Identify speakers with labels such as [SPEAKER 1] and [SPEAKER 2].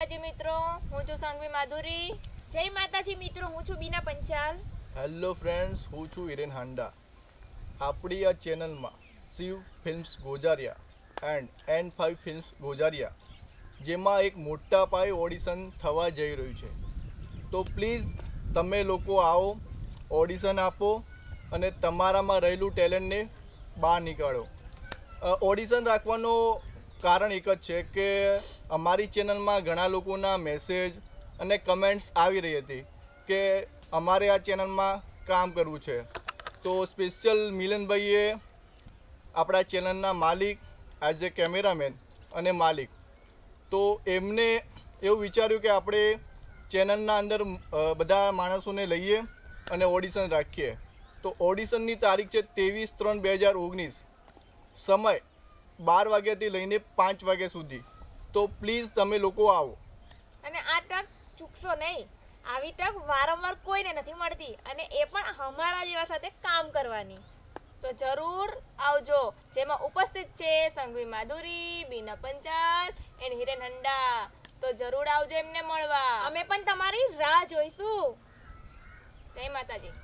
[SPEAKER 1] માતાજી મિત્રો, હું છું સંઘવી માધુરી.
[SPEAKER 2] જય માતાજી મિત્રો, હું છું બીના પંચાલ.
[SPEAKER 3] હેલો ફ્રેન્ડ્સ, હું છું હિરેન હાંડા. આપણી આ ચેનલમાં Shiv films Gojariya and N5 films Gojariya જેમાં એક મોટા પાયે ઓડિશન થવા જઈ રહ્યું છે. તો પ્લીઝ તમે લોકો આવો, ઓડિશન આપો અને તમારામાં રહેલું ટેલેન્ટને બહાર નીકાળો. ઓડિશન રાખવાનો કારણ એક જ છે કે અમારી ચેનલમાં ઘણા લોકોના મેસેજ અને કમેન્ટ્સ આવી રહી હતી કે અમારે આ ચેનલમાં કામ કરવું છે. તો સ્પેશિયલ મિલનભાઈએ આપણા ચેનલના માલિક, એઝ એ કેમેરામેન અને માલિક, તો એમને એવું વિચાર્યું કે આપણે ચેનલના અંદર બધા માણસોને લઈએ અને ઓડિશન રાખીએ. તો ઓડિશનની તારીખ છે 23/3/2019. સમય 12 વાગ્યાથી લઈને 5 વાગ્યા સુધી. તો પ્લીઝ તમે લોકો આવો.
[SPEAKER 2] અને આ તક ચૂકશો નહીં. આવી તક વારંવાર કોઈને નથી મળતી, અને એ પણ અમારા જેવા સાથે કામ કરવાની.
[SPEAKER 1] તો જરૂર આવજો. જેમાં ઉપસ્થિત છે સંઘવી માધુરી, બીના પંચાલ એન્ડ હિરેન હંડા. તો જરૂર આવજો એમને મળવા.
[SPEAKER 2] અમે પણ તમારી રાહ જોઈશું.
[SPEAKER 1] જય માતાજી.